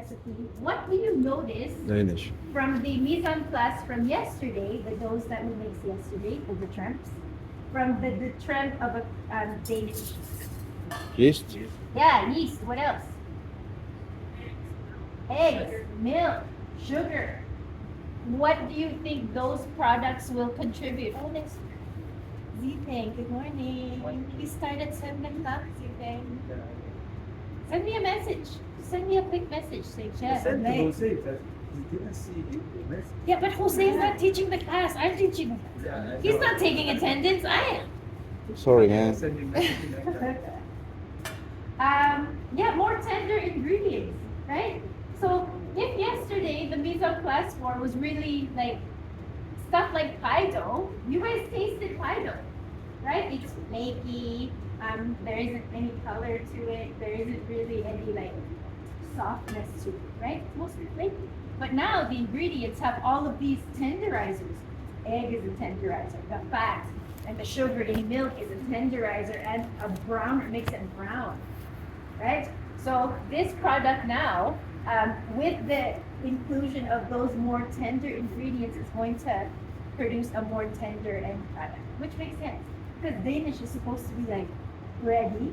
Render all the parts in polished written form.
recipe. What do you notice Danish. from the mise en place from yesterday, the doughs that we mixed yesterday, the tremps, from the tremp of a Danish? Yeast. Yeah, yeast. What else? Eggs, milk, sugar. What do you think those products will contribute? Oh, next. Zipeng, good morning. We start at 7 o'clock, Zipeng. Send me a message. Send me a quick message saying, Chef, I'm late. Jose, but he didn't see the message. Yeah, but Jose is not teaching the class. I'm teaching the class. Yeah, I He's know. not taking attendance. I am. Sorry, man. Send him message like that. Yeah, more tender ingredients, right? So if yesterday the mise en place for was really like stuff like pie dough, you guys tasted pie dough, right? It's flaky. There isn't any color to it. There isn't really any like softness to it, right? It's mostly flaky. But now the ingredients have all of these tenderizers. Egg is a tenderizer. The fat and the sugar in milk is a tenderizer, and a brown makes it brown, right? So this product now, with the inclusion of those more tender ingredients, is going to produce a more tender end product, which makes sense because Danish is supposed to be like bready,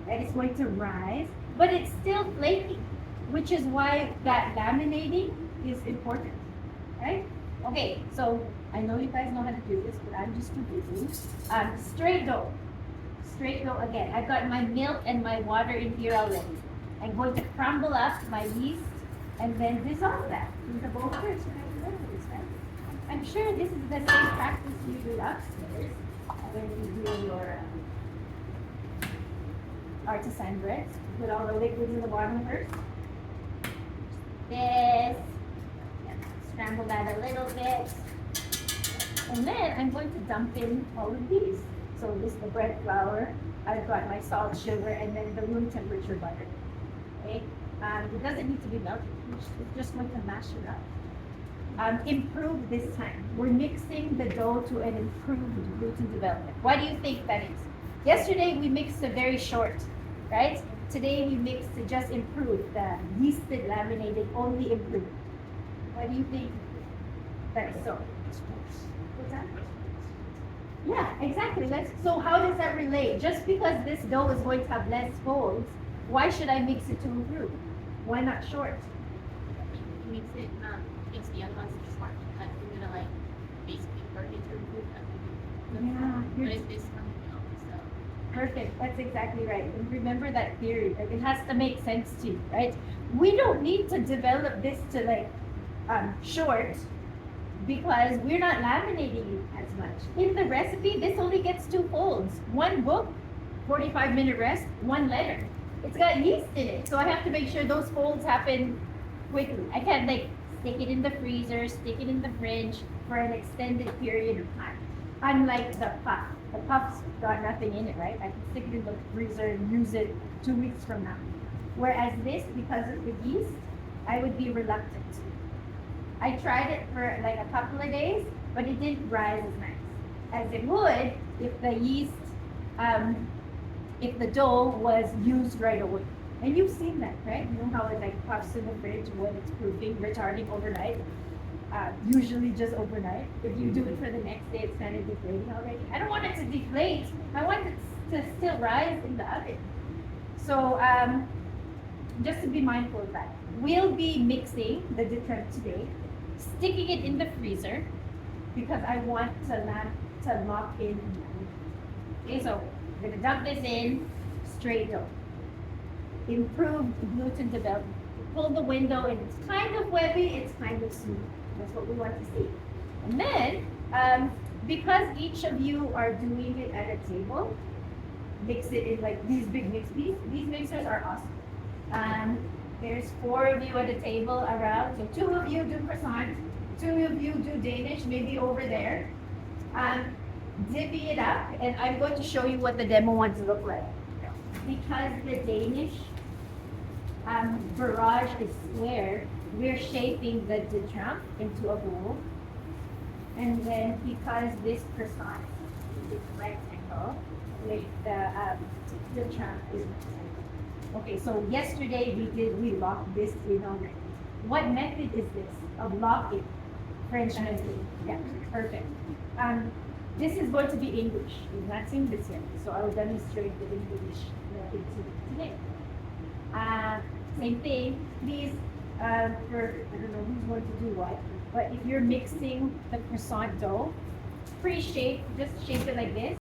and it's going to rise, but it's still flaky, which is why that laminating is important, right? Okay, so I know you guys know how to do this, but I'm just too busy. Straight dough. Straight dough again. I've got my milk and my water in here already. I'm going to crumble up my yeast and then dissolve that in the bowl first. I'm sure this is the same practice you do upstairs when you do your artisan bread. Put all the liquids in the bottom first. This. Scramble that a little bit. And then I'm going to dump in all of these. So this is the bread flour. I've got my salt, sugar, and then the room temperature butter. Okay? It doesn't need to be melted. We're just going to mash it up. Improve this time. We're mixing the dough to an improved gluten development. Why do you think that is? Yesterday we mixed a very short, right? Today we mixed to just improve. The yeasted laminating only improved. Why do you think that is so? What's that? Yeah, exactly. So how does that relate? Just because this dough is going to have less folds, why should I mix it to improve? Why not short? Makes it makes the other ones smart. Like you're gonna like basically work it to improve everything. Yeah, But it's this one, so perfect. That's exactly right. And remember that theory. Like, it has to make sense to you, right? We don't need to develop this to like short because we're not laminating it as much. In the recipe, this only gets 2 folds. One book, 45-minute rest, 1 letter. It's got yeast in it, so I have to make sure those folds happen quickly. I can't like stick it in the freezer, stick it in the fridge for an extended period of time. Unlike the puff. The puff's got nothing in it, right? I can stick it in the freezer and use it 2 weeks from now. Whereas this, because of the yeast, I would be reluctant. I tried it for like a couple of days, but it didn't rise as nice as it would if the yeast, if the dough was used right away. And you've seen that, right? You know how it like puffs in the fridge when it's proofing, retarding overnight. Usually just overnight. If you do it for the next day, it's kind of deflating already. I don't want it to deflate. I want it to still rise in the oven. So just to be mindful of that. We'll be mixing the different today, sticking it in the freezer because I want to lock in. Okay, so we're gonna dump this in, straight dough. Improved gluten development. Pull the window and it's kind of webby, it's kind of smooth. That's what we want to see. And then, because each of you are doing it at a table, mix it in like these big mixers. These mixers are awesome. There's 4 of you at a table around. So 2 of you do croissant, 2 of you do Danish, maybe over there. Divvy it up, and I'm going to show you what the demo wants to look like. Because the Danish barrage is square, we're shaping the trump into a bowl. And then because this croissant is rectangle, with the trump is rectangle. Okay, so yesterday we locked this in on. What method is this of locking? French method. Yeah, perfect. This is going to be English. We're not seeing this yet, so I will demonstrate the English method today. Same thing. Please, for I don't know who's going to do what, but if you're mixing the croissant dough, pre-shape, just shape it like this.